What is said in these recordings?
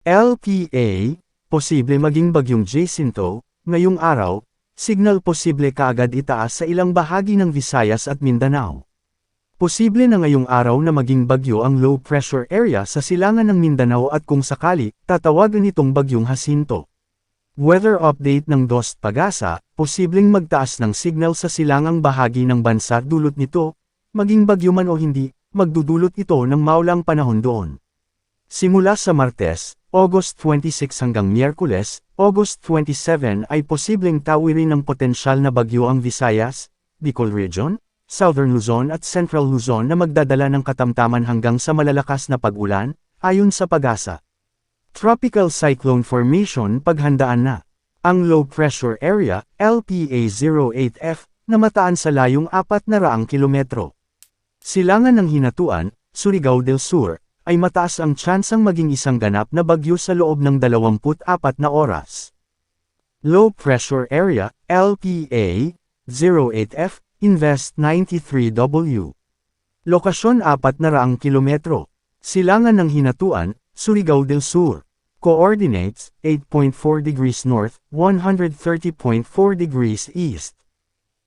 LPA, posible maging bagyong Jacinto, ngayong araw, signal posible kaagad itaas sa ilang bahagi ng Visayas at Mindanao. Posible na ngayong araw na maging bagyo ang low pressure area sa silangan ng Mindanao at kung sakali, tatawagan itong bagyong Jacinto. Weather update ng DOST Pag-asa, posibleng magtaas ng signal sa silangang bahagi ng bansa dulot nito, maging bagyo man o hindi, magdudulot ito ng maulang panahon doon. Simula sa Martes, August 26 hanggang Miyerkules, August 27 ay posibleng tawirin ng potensyal na bagyo ang Visayas, Bicol Region, Southern Luzon at Central Luzon na magdadala ng katamtaman hanggang sa malalakas na pag-ulan, ayon sa Pag-asa. Tropical Cyclone Formation paghandaan na. Ang low pressure area, LPA-08F, na mataan sa layong 400 kilometro. Silangan ng Hinatuan, Surigao del Sur, ay mataas ang tsansang maging isang ganap na bagyo sa loob ng 24 na oras. Low pressure area, LPA-08F, Invest 93W. Lokasyon 400 kilometro. Silangan ng Hinatuan, Surigao del Sur. Coordinates, 8.4 degrees north, 130.4 degrees east.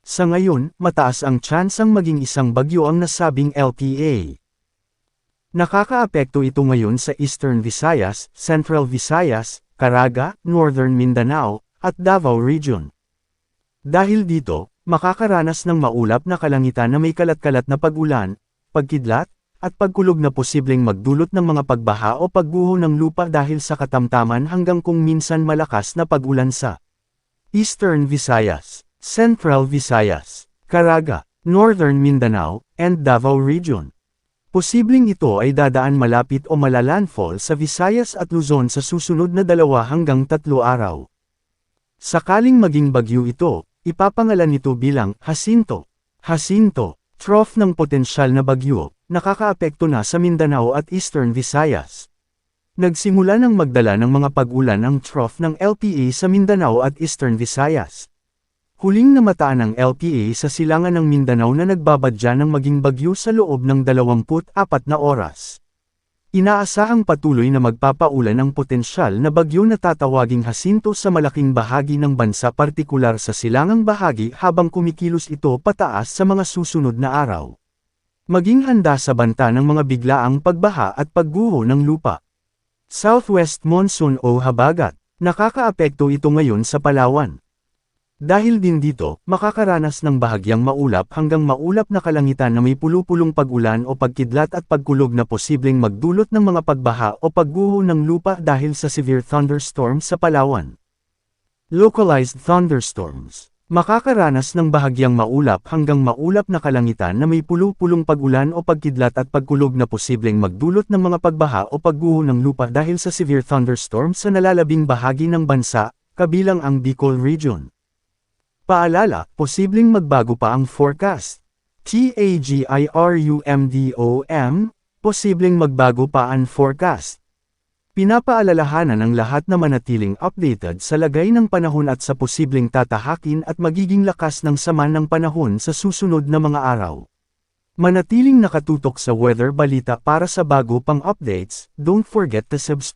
Sa ngayon, mataas ang tsansang maging isang bagyo ang nasabing LPA. Nakakaapekto ito ngayon sa Eastern Visayas, Central Visayas, Caraga, Northern Mindanao, at Davao Region. Dahil dito, makakaranas ng maulap na kalangitan na may kalat-kalat na pag-ulan, pagkidlat, at pagkulog na posibleng magdulot ng mga pagbaha o pagguho ng lupa dahil sa katamtaman hanggang kung minsan malakas na pag-ulan sa Eastern Visayas, Central Visayas, Caraga, Northern Mindanao, and Davao Region. Posibleng ito ay dadaan malapit o malalandfall sa Visayas at Luzon sa susunod na 2 hanggang 3 araw. Sakaling maging bagyo ito, ipapangalan nito bilang Jacinto. Jacinto, trough ng potensyal na bagyo, nakakaapekto na sa Mindanao at Eastern Visayas. Nagsimula ng magdala ng mga pag-ulan ang trough ng LPA sa Mindanao at Eastern Visayas. Huling namataan ang LPA sa silangan ng Mindanao na nagbabadya ng maging bagyo sa loob ng 24 na oras. Inaasahang patuloy na magpapaulan ang potensyal na bagyo na tatawaging Jacinto sa malaking bahagi ng bansa, partikular sa silangang bahagi habang kumikilos ito pataas sa mga susunod na araw. Maging handa sa banta ng mga biglaang pagbaha at pagguho ng lupa. Southwest Monsoon o habagat, nakakaapekto ito ngayon sa Palawan. Dahil din dito, makakaranas ng bahagyang maulap hanggang maulap na kalangitan na may pulupulong pag-ulan o pagkidlat at pagkulog na posibleng magdulot ng mga pagbaha o pagguho ng lupa dahil sa severe thunderstorms sa Palawan. Localized thunderstorms. Makakaranas ng bahagyang maulap hanggang maulap na kalangitan na may pulupulong pag-ulan o pagkidlat at pagkulog na posibleng magdulot ng mga pagbaha o pagguho ng lupa dahil sa severe thunderstorms sa nalalabing bahagi ng bansa, kabilang ang Bicol Region. Paalala, posibleng magbago pa ang forecast. TAGIRUMDOM, posibleng magbago pa ang forecast. Pinapaalalahanan ang lahat na manatiling updated sa lagay ng panahon at sa posibleng tatahakin at magiging lakas ng sama ng panahon sa susunod na mga araw. Manatiling nakatutok sa weather balita para sa bago pang updates. Don't forget to subscribe.